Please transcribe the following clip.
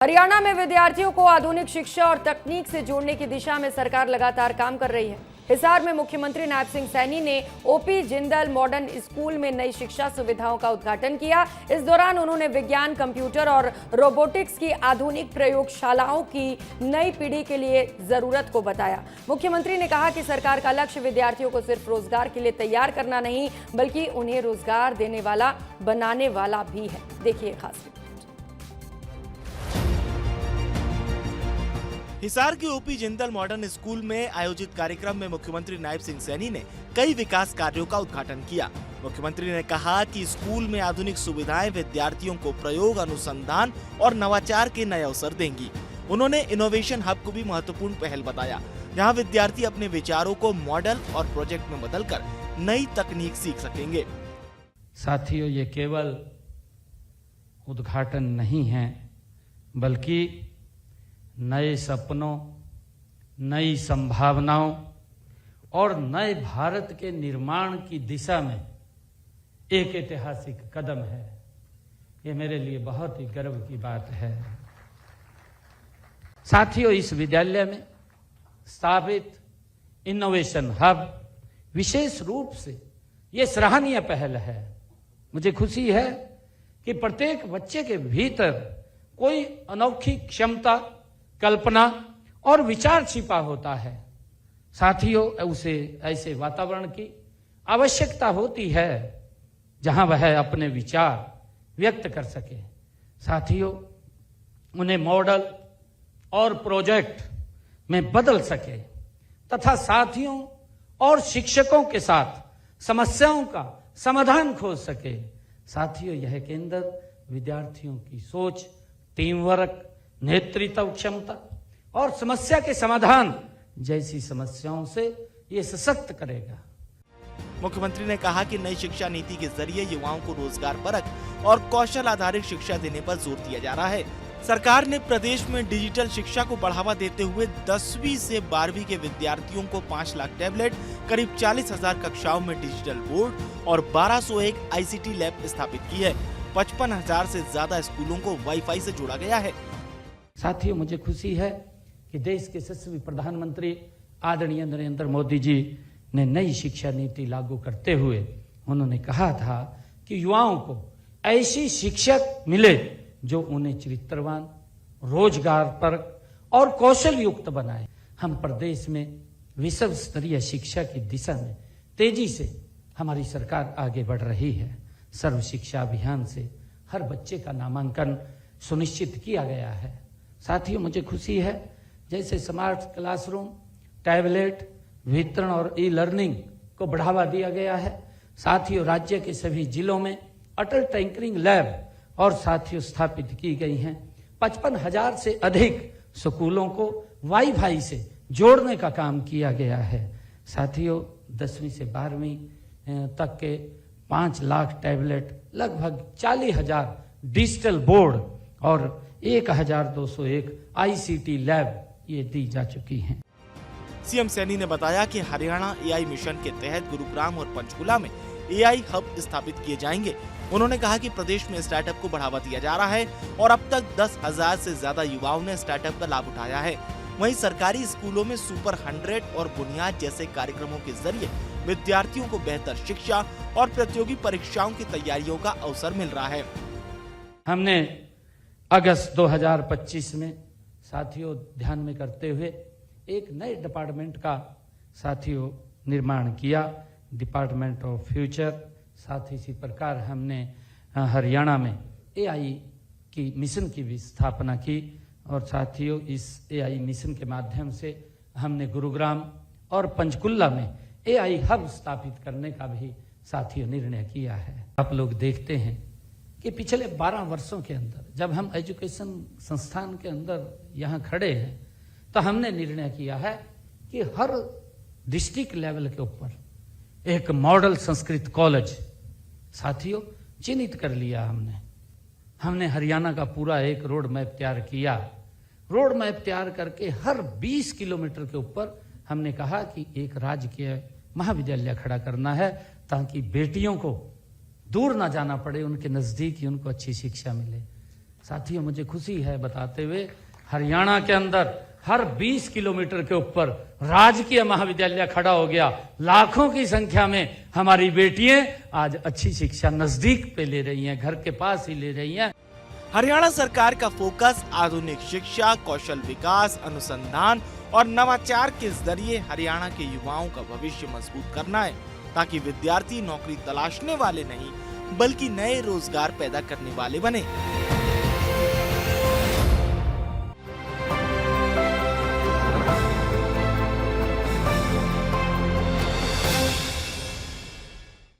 हरियाणा में विद्यार्थियों को आधुनिक शिक्षा और तकनीक से जोड़ने की दिशा में सरकार लगातार काम कर रही है। हिसार में मुख्यमंत्री नायब सिंह सैनी ने ओपी जिंदल मॉडर्न स्कूल में नई शिक्षा सुविधाओं का उद्घाटन किया। इस दौरान उन्होंने विज्ञान, कंप्यूटर और रोबोटिक्स की आधुनिक प्रयोगशालाओं की नई पीढ़ी के लिए जरूरत को बताया। मुख्यमंत्री ने कहा कि सरकार का लक्ष्य विद्यार्थियों को सिर्फ रोजगार के लिए तैयार करना नहीं, बल्कि उन्हें रोजगार देने वाला बनाने वाला भी है। देखिए खास रिपोर्ट। हिसार के ओपी जिंदल मॉडर्न स्कूल में आयोजित कार्यक्रम में मुख्यमंत्री नायब सिंह सैनी ने कई विकास कार्यों का उद्घाटन किया। मुख्यमंत्री ने कहा कि स्कूल में आधुनिक सुविधाएं विद्यार्थियों को प्रयोग, अनुसंधान और नवाचार के नए अवसर देंगी। उन्होंने इनोवेशन हब को भी महत्वपूर्ण पहल बताया, जहां विद्यार्थी अपने विचारों को मॉडल और प्रोजेक्ट में बदलकर नई तकनीक सीख सकेंगे। साथियों, ये केवल उद्घाटन नहीं है, बल्कि नए सपनों, नई संभावनाओं और नए भारत के निर्माण की दिशा में एक ऐतिहासिक कदम है। ये मेरे लिए बहुत ही गर्व की बात है। साथियों, इस विद्यालय में स्थापित इनोवेशन हब विशेष रूप से ये सराहनीय पहल है। मुझे खुशी है कि प्रत्येक बच्चे के भीतर कोई अनोखी क्षमता, कल्पना और विचार छिपा होता है। साथियों, उसे ऐसे वातावरण की आवश्यकता होती है जहां वह अपने विचार व्यक्त कर सके। साथियों, उन्हें मॉडल और प्रोजेक्ट में बदल सके तथा साथियों और शिक्षकों के साथ समस्याओं का समाधान खोज सके। साथियों, यह केंद्र विद्यार्थियों की सोच, टीम वर्क, नेतृत्व क्षमता और समस्या के समाधान जैसी समस्याओं से ये सशक्त करेगा। मुख्यमंत्री ने कहा कि नई शिक्षा नीति के जरिए युवाओं को रोजगार परक और कौशल आधारित शिक्षा देने पर जोर दिया जा रहा है। सरकार ने प्रदेश में डिजिटल शिक्षा को बढ़ावा देते हुए 10वीं से 12वीं के विद्यार्थियों को 5 लाख टैबलेट, करीब 40,000 कक्षाओं में डिजिटल बोर्ड और 1201 ICT लैब स्थापित की है। 55,000 से ज्यादा स्कूलों को वाईफाई से जोड़ा गया है। साथियों, मुझे खुशी है कि देश के यशस्वी प्रधानमंत्री आदरणीय नरेंद्र मोदी जी ने नई शिक्षा नीति लागू करते हुए उन्होंने कहा था कि युवाओं को ऐसी शिक्षक मिले जो उन्हें चरित्रवान, रोजगारपरक और कौशल युक्त बनाए। हम प्रदेश में विश्व स्तरीय शिक्षा की दिशा में तेजी से हमारी सरकार आगे बढ़ रही है। सर्व शिक्षा अभियान से हर बच्चे का नामांकन सुनिश्चित किया गया है। साथियों, मुझे खुशी है जैसे स्मार्ट क्लासरूम, टैबलेट वितरण और ई-लर्निंग को बढ़ावा दिया गया है। साथियों, राज्य के सभी जिलों में अटल टिंकरिंग लैब और साथियों स्थापित की गई हैं। 55,000 से अधिक स्कूलों को वाईफाई से जोड़ने का काम किया गया है। साथियों, 10वीं से 12वीं तक के 5 लाख टैबलेट, लगभग 40,000 डिजिटल बोर्ड और 1,201 ICT लैब ये दी जा चुकी हैं। सीएम सैनी ने बताया कि हरियाणा AI मिशन के तहत गुरुग्राम और पंचकुला में AI हब स्थापित किए जाएंगे। उन्होंने कहा कि प्रदेश में स्टार्टअप को बढ़ावा दिया जा रहा है और अब तक 10,000 से ज्यादा युवाओं ने स्टार्टअप का लाभ उठाया है। वहीं सरकारी स्कूलों में सुपर 100 और बुनियाद जैसे कार्यक्रमों के जरिए विद्यार्थियों को बेहतर शिक्षा और प्रतियोगी परीक्षाओं की तैयारियों का अवसर मिल रहा है। हमने अगस्त 2025 में साथियों ध्यान में करते हुए एक नए डिपार्टमेंट का साथियों निर्माण किया, डिपार्टमेंट ऑफ फ्यूचर। साथ ही इसी प्रकार हमने हरियाणा में AI की मिशन की भी स्थापना की और साथियों इस AI मिशन के माध्यम से हमने गुरुग्राम और पंचकुला में AI हब स्थापित करने का भी साथियों निर्णय किया है। आप लोग देखते हैं कि पिछले 12 वर्षों के अंदर जब हम एजुकेशन संस्थान के अंदर यहाँ खड़े हैं तो हमने निर्णय किया है कि हर डिस्ट्रिक्ट लेवल के ऊपर एक मॉडल संस्कृत कॉलेज साथियों चिन्हित कर लिया। हमने हरियाणा का पूरा एक रोड मैप तैयार किया। रोड मैप तैयार करके हर 20 किलोमीटर के ऊपर हमने कहा कि एक राजकीय महाविद्यालय खड़ा करना है ताकि बेटियों को दूर ना जाना पड़े, उनके नजदीक ही उनको अच्छी शिक्षा मिले। साथियों, मुझे खुशी है बताते हुए हरियाणा के अंदर हर 20 किलोमीटर के ऊपर राजकीय महाविद्यालय खड़ा हो गया। लाखों की संख्या में हमारी बेटियां आज अच्छी शिक्षा नजदीक पे ले रही हैं, घर के पास ही ले रही हैं। हरियाणा सरकार का फोकस आधुनिक शिक्षा, कौशल विकास, अनुसंधान और नवाचार के जरिए हरियाणा के युवाओं का भविष्य मजबूत करना है, ताकि विद्यार्थी नौकरी तलाशने वाले नहीं बल्कि नए रोजगार पैदा करने वाले बने।